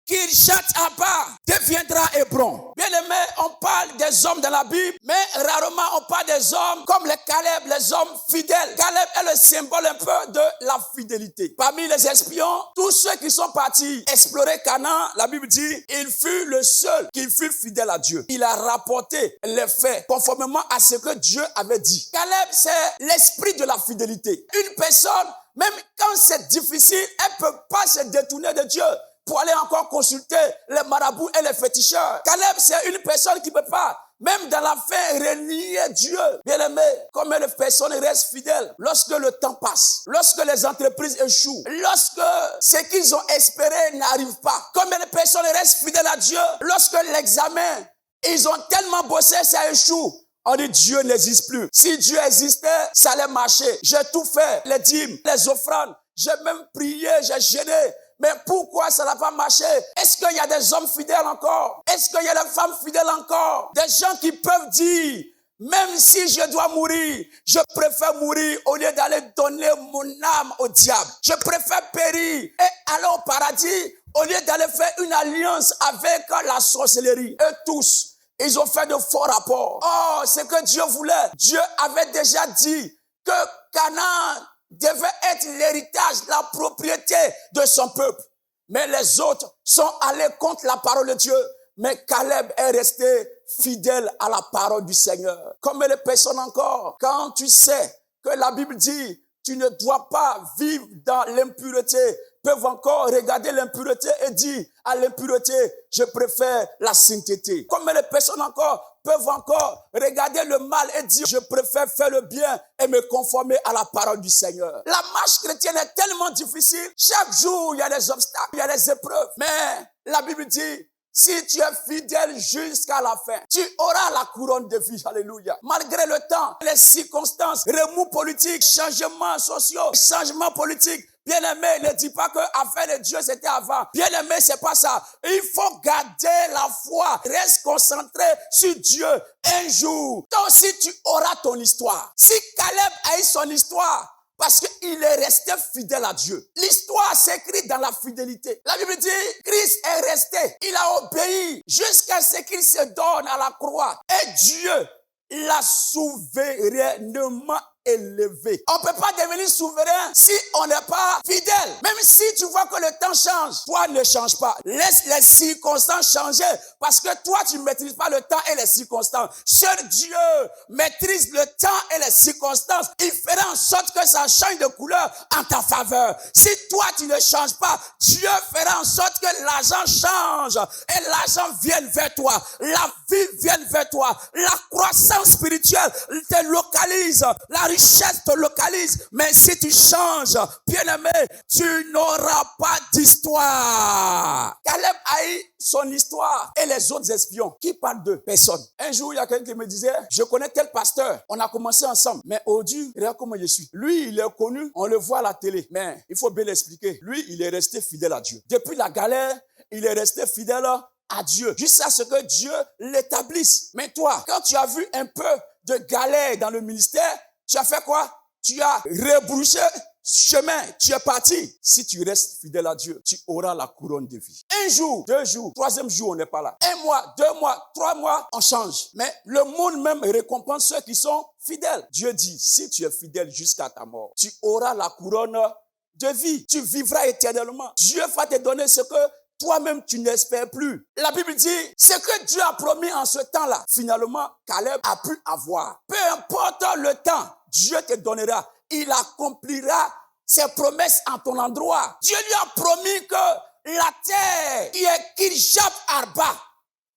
Kirjat Abba deviendra Hébron. Bien aimé, on parle des hommes dans la Bible, mais rarement on parle des hommes comme les Caleb, les hommes fidèles. Caleb est le symbole un peu de la fidélité. Parmi les espions, tous ceux qui sont partis explorer Canaan, la Bible dit, il fut le seul qui fut fidèle à Dieu. Il a rapporté les faits conformément à ce que Dieu avait dit. Caleb, c'est l'esprit de la fidélité. Une personne, même quand c'est difficile, elle ne peut pas se détourner de Dieu pour aller encore consulter les marabouts et les féticheurs. Caleb, c'est une personne qui ne peut pas, même dans la fin, renier Dieu. Bien aimé, combien de personnes restent fidèles lorsque le temps passe, lorsque les entreprises échouent, lorsque ce qu'ils ont espéré n'arrive pas. Combien de personnes restent fidèles à Dieu lorsque l'examen, ils ont tellement bossé, ça échoue. On dit Dieu n'existe plus. Si Dieu existait, ça allait marcher. J'ai tout fait, les dîmes, les offrandes. J'ai même prié, j'ai jeûné. Mais pourquoi ça n'a pas marché? Est-ce qu'il y a des hommes fidèles encore? Est-ce qu'il y a des femmes fidèles encore? Des gens qui peuvent dire, même si je dois mourir, je préfère mourir au lieu d'aller donner mon âme au diable. Je préfère périr et aller au paradis au lieu d'aller faire une alliance avec la sorcellerie. Eux tous, ils ont fait de faux rapports. Oh, c'est que Dieu voulait. Dieu avait déjà dit que Canaan devait être l'héritage, la propriété de son peuple. Mais les autres sont allés contre la parole de Dieu. Mais Caleb est resté fidèle à la parole du Seigneur. Comme les personnes encore, quand tu sais que la Bible dit, tu ne dois pas vivre dans l'impureté, peuvent encore regarder l'impureté et dire à l'impureté, je préfère la sainteté. Comme les personnes encore peuvent encore regarder le mal et dire, je préfère faire le bien et me conformer à la parole du Seigneur. La marche chrétienne est tellement difficile. Chaque jour, il y a des obstacles, il y a des épreuves. Mais la Bible dit, si tu es fidèle jusqu'à la fin, tu auras la couronne de vie. Alléluia. Malgré le temps, les circonstances, remous politiques, changements sociaux, changements politiques. Bien-aimé, ne dis pas que affaire de Dieu, c'était avant. Bien-aimé, c'est pas ça. Il faut garder la foi. Reste concentré sur Dieu. Un jour, toi aussi, tu auras ton histoire. Si Caleb a eu son histoire, parce qu'il est resté fidèle à Dieu. L'histoire s'écrit dans la fidélité. La Bible dit, Christ est resté. Il a obéi jusqu'à ce qu'il se donne à la croix. Et Dieu l'a souverainement élevé. On ne peut pas devenir souverain si on n'est pas fidèle. Même si tu vois que le temps change, toi ne change pas. Laisse les circonstances changer parce que toi tu ne maîtrises pas le temps et les circonstances. Seul Dieu maîtrise le temps et les circonstances. Il fera en sorte que ça change de couleur en ta faveur. Si toi tu ne changes pas, Dieu fera en sorte que l'argent change et l'argent vienne vers toi. La vie vienne vers toi. La croissance spirituelle te localise. La richesse te localise, mais si tu changes, bien-aimé, tu n'auras pas d'histoire. Caleb a eu son histoire et les autres espions qui parlent de personne. Un jour, il y a quelqu'un qui me disait, je connais tel pasteur, on a commencé ensemble, mais aujourd'hui, regarde comment je suis. Lui, il est connu, on le voit à la télé, mais il faut bien l'expliquer. Lui, il est resté fidèle à Dieu. Depuis la galère, il est resté fidèle à Dieu, jusqu'à ce que Dieu l'établisse. Mais toi, quand tu as vu un peu de galère dans le ministère, tu as fait quoi? Tu as rebroussé chemin. Tu es parti. Si tu restes fidèle à Dieu, tu auras la couronne de vie. Un jour, 2 jours, 3e jour, on n'est pas là. 1 mois, 2 mois, 3 mois, on change. Mais le monde même récompense ceux qui sont fidèles. Dieu dit, si tu es fidèle jusqu'à ta mort, tu auras la couronne de vie. Tu vivras éternellement. Dieu va te donner ce que toi-même, tu n'espères plus. La Bible dit, ce que Dieu a promis en ce temps-là, finalement, Caleb a pu avoir. Peu importe le temps, Dieu te donnera. Il accomplira ses promesses en ton endroit. Dieu lui a promis que la terre qui est Kirjat Arba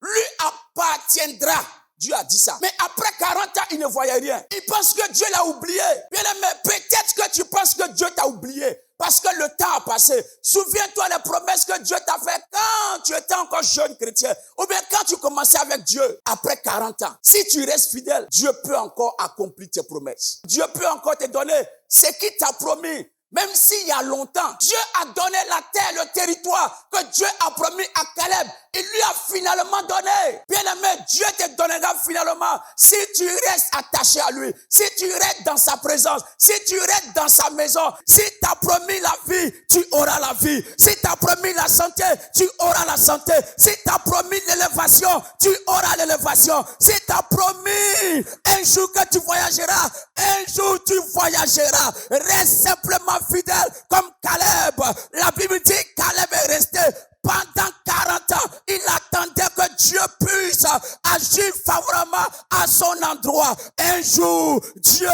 lui appartiendra. Dieu a dit ça. Mais après 40 ans, il ne voyait rien. Il pense que Dieu l'a oublié. Bien aimé, peut-être que tu penses que Dieu t'a oublié. Parce que le temps a passé. Souviens-toi des promesses que Dieu t'a fait quand tu étais encore jeune chrétien. Ou bien quand tu commençais avec Dieu après 40 ans. Si tu restes fidèle, Dieu peut encore accomplir tes promesses. Dieu peut encore te donner ce qu'il t'a promis. Même s'il y a longtemps, Dieu a donné la terre, le territoire que Dieu a promis à Caleb. Caleb, il lui a finalement donné. Bien-aimé, Dieu te donnera finalement si tu restes attaché à lui, si tu restes dans sa présence, si tu restes dans sa maison. Si tu as promis la vie, tu auras la vie. Si tu as promis la santé, tu auras la santé. Si tu as promis l'élévation, tu auras l'élévation. Si tu as promis un jour que tu voyageras, un jour tu voyageras. Reste simplement fidèle comme Caleb. La Bible dit Caleb est resté pendant 40 ans. Il attendait que Dieu puisse agir favorablement à son endroit. Un jour, Dieu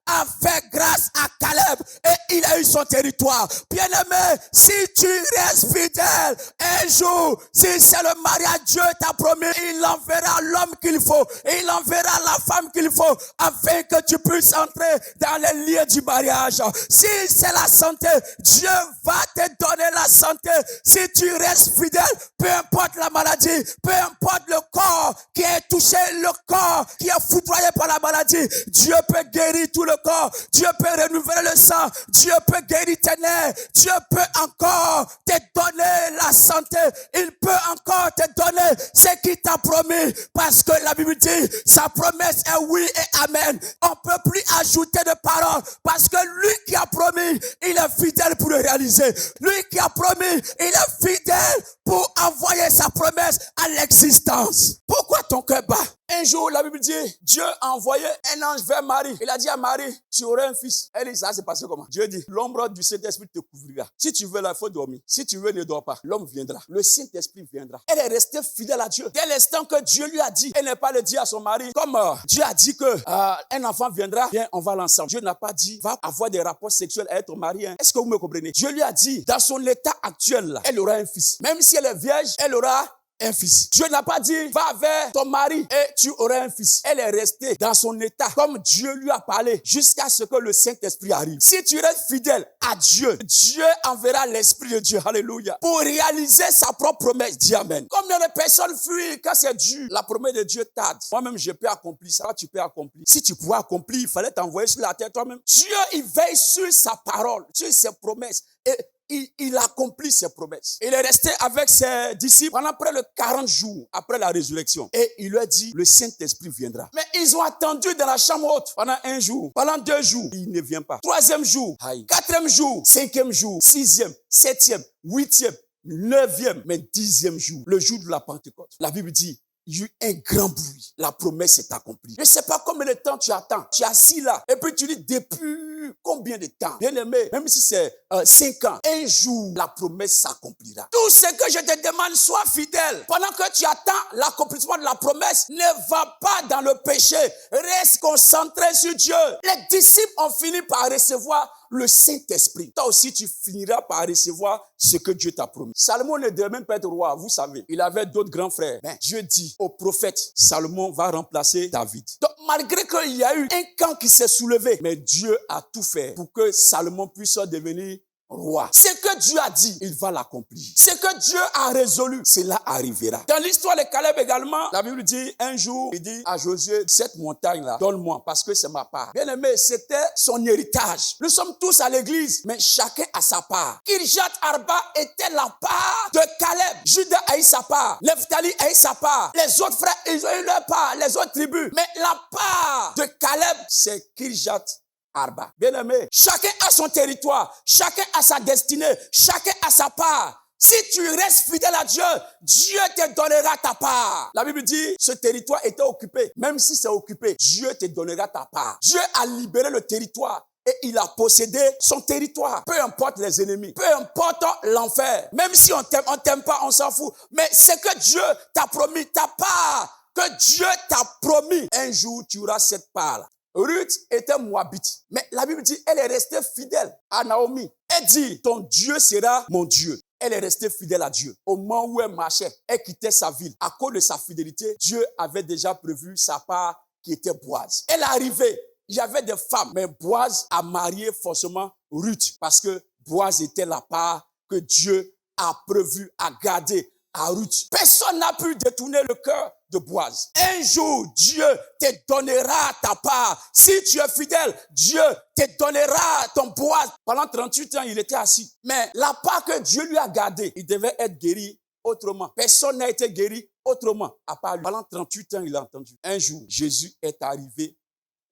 a fait grâce à Caleb et il a eu son territoire. Bien-aimé, si tu restes fidèle, un jour, si c'est le mariage, Dieu t'a promis, il enverra l'homme qu'il faut, il enverra la femme qu'il faut, afin que tu puisses entrer dans les lieux du mariage. Si c'est la santé, Dieu va te donner la santé. Si tu restes fidèle, peu importe la maladie, peu importe le corps qui est touché, le corps qui est foudroyé par la maladie, Dieu peut guérir tout le corps, Dieu peut renouveler le sang, Dieu peut guérir tes nerfs, Dieu peut encore te donner la santé, il peut encore te donner ce qu'il t'a promis, parce que la Bible dit, sa promesse est oui et amen. On ne peut plus ajouter de paroles, parce que lui qui a promis, il est fidèle pour le réaliser. Lui qui a promis, il est fidèle pour envoyer sa promesse à l'existence. Pourquoi ton cœur bat? Un jour, la Bible dit, Dieu a envoyé un ange vers Marie. Il a dit à Marie, tu auras un fils. Elle dit, ça s'est passé comment? Dieu dit, l'ombre du Saint-Esprit te couvrira. Si tu veux, il faut dormir. Si tu veux, ne dors pas. L'homme viendra. Le Saint-Esprit viendra. Elle est restée fidèle à Dieu. Dès l'instant que Dieu lui a dit, elle n'est pas le dire à son mari, comme Dieu a dit que un enfant viendra, bien, on va l'ensemble. Dieu n'a pas dit, va avoir des rapports sexuels avec ton mari. Hein. Est-ce que vous me comprenez? Dieu lui a dit, dans son état actuel, là, elle aura un fils. Même si elle est vierge, elle aura un fils. Dieu n'a pas dit, va vers ton mari et tu auras un fils. Elle est restée dans son état, comme Dieu lui a parlé, jusqu'à ce que le Saint-Esprit arrive. Si tu restes fidèle à Dieu, Dieu enverra l'Esprit de Dieu, alléluia, pour réaliser sa propre promesse. Dis amen. Combien de personnes fuient quand c'est dur? La promesse de Dieu tarde. Moi-même, je peux accomplir ça. Toi, tu peux accomplir. Si tu pouvais accomplir, il fallait t'envoyer sur la terre toi-même. Dieu, il veille sur sa parole, sur ses promesses. Et il accomplit ses promesses. Il est resté avec ses disciples pendant près de 40 jours après la résurrection. Et il leur dit, le Saint-Esprit viendra. Mais ils ont attendu dans la chambre haute pendant 1 jour, pendant 2 jours. Il ne vient pas. 3e jour, 4e jour, 5e jour, 6e, 7e, 8e, 9e, mais 10e jour, le jour de la Pentecôte. La Bible dit, il y a eu un grand bruit. La promesse est accomplie. Je ne sais pas combien de temps tu attends. Tu es assis là. Et puis tu dis, depuis combien de temps? Bien aimé, même si c'est 5 ans, un jour, la promesse s'accomplira. Tout ce que je te demande, sois fidèle. Pendant que tu attends l'accomplissement de la promesse, ne va pas dans le péché. Reste concentré sur Dieu. Les disciples ont fini par recevoir le Saint-Esprit. Toi aussi, tu finiras par recevoir ce que Dieu t'a promis. Salomon ne devait même pas être roi, vous savez. Il avait d'autres grands frères. Mais Dieu dit au prophète, Salomon va remplacer David. Donc, malgré qu'il y a eu un camp qui s'est soulevé, mais Dieu a tout fait pour que Salomon puisse devenir roi. Ce que Dieu a dit, il va l'accomplir. Ce que Dieu a résolu, cela arrivera. Dans l'histoire de Caleb également, la Bible dit, un jour, il dit à Josué, cette montagne-là, donne-moi, parce que c'est ma part. Bien aimé, c'était son héritage. Nous sommes tous à l'église, mais chacun a sa part. Kirjat Arba était la part de Caleb. Juda a eu sa part. Nephtali a eu sa part. Les autres frères, ils ont eu leur part. Les autres tribus. Mais la part de Caleb, c'est Kirjat Arba. Bien aimé, chacun a son territoire, chacun a sa destinée, chacun a sa part. Si tu restes fidèle à Dieu, Dieu te donnera ta part. La Bible dit, ce territoire était occupé. Même si c'est occupé, Dieu te donnera ta part. Dieu a libéré le territoire. Et il a possédé son territoire. Peu importe les ennemis, peu importe l'enfer. Même si on t'aime pas, on s'en fout. Mais c'est que Dieu t'a promis ta part. Que Dieu t'a promis. Un jour, tu auras cette part-là. Ruth était moabite, mais la Bible dit, elle est restée fidèle à Naomi. Elle dit, ton Dieu sera mon Dieu. Elle est restée fidèle à Dieu. Au moment où elle marchait, elle quittait sa ville. À cause de sa fidélité, Dieu avait déjà prévu sa part qui était Boaz. Elle est arrivée, il y avait des femmes, mais Boaz a marié forcément Ruth parce que Boaz était la part que Dieu a prévu à garder à Ruth. Personne n'a pu détourner le cœur de Boaz. Un jour, Dieu te donnera ta part. Si tu es fidèle, Dieu te donnera ton Boaz. Pendant 38 ans, il était assis. Mais la part que Dieu lui a gardée, il devait être guéri autrement. Personne n'a été guéri autrement, à part lui. Pendant 38 ans, il a entendu. Un jour, Jésus est arrivé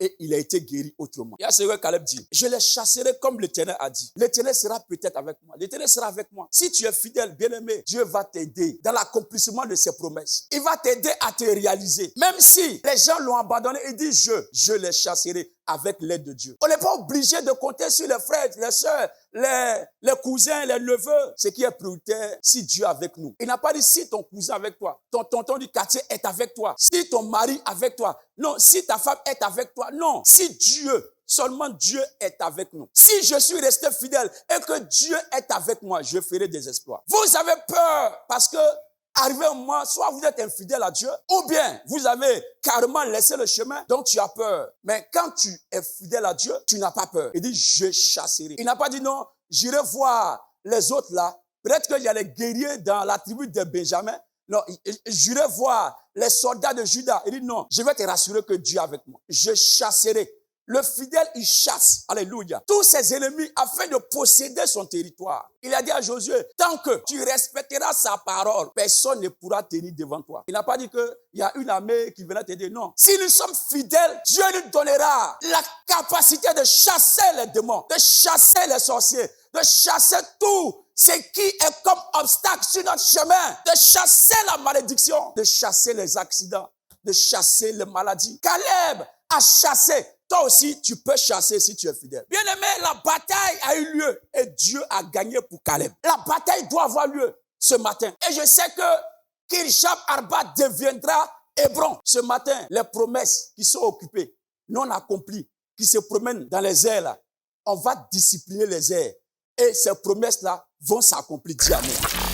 et il a été guéri autrement. Il y a ce que Caleb dit. Je les chasserai comme l'Éternel a dit. L'Éternel sera peut-être avec moi. L'Éternel sera avec moi. Si tu es fidèle, bien-aimé, Dieu va t'aider dans l'accomplissement de ses promesses. Il va t'aider à te réaliser. Même si les gens l'ont abandonné, il dit je les chasserai avec l'aide de Dieu. On n'est pas obligé de compter sur les frères, les sœurs, les cousins, les neveux. Ce qui est prioritaire, si Dieu est avec nous. Il n'a pas dit si ton cousin est avec toi, ton tonton du quartier est avec toi, si ton mari est avec toi. Non, si ta femme est avec toi. Non, si Dieu, seulement Dieu est avec nous. Si je suis resté fidèle et que Dieu est avec moi, je ferai des exploits. Vous avez peur parce que arrivé un moment, soit vous êtes infidèle à Dieu, ou bien vous avez carrément laissé le chemin, donc tu as peur. Mais quand tu es fidèle à Dieu, tu n'as pas peur. Il dit, je chasserai. Il n'a pas dit non, j'irai voir les autres là. Peut-être qu'il y a les guerriers dans la tribu de Benjamin. Non, j'irai voir les soldats de Juda. Il dit non, je vais te rassurer que Dieu est avec moi. Je chasserai. Le fidèle, il chasse, alléluia, tous ses ennemis afin de posséder son territoire. Il a dit à Josué, tant que tu respecteras sa parole, personne ne pourra tenir devant toi. Il n'a pas dit qu'il y a une armée qui viendra t'aider, non. Si nous sommes fidèles, Dieu nous donnera la capacité de chasser les démons, de chasser les sorciers, de chasser tout ce qui est comme obstacle sur notre chemin, de chasser la malédiction, de chasser les accidents, de chasser les maladies. Caleb a chassé. Toi aussi, tu peux chasser si tu es fidèle. Bien aimé, la bataille a eu lieu et Dieu a gagné pour Caleb. La bataille doit avoir lieu ce matin. Et je sais que Kirjat Arba deviendra Hébron. Ce matin, les promesses qui sont occupées, non accomplies, qui se promènent dans les airs là, on va discipliner les airs. Et ces promesses là vont s'accomplir. Dis amen.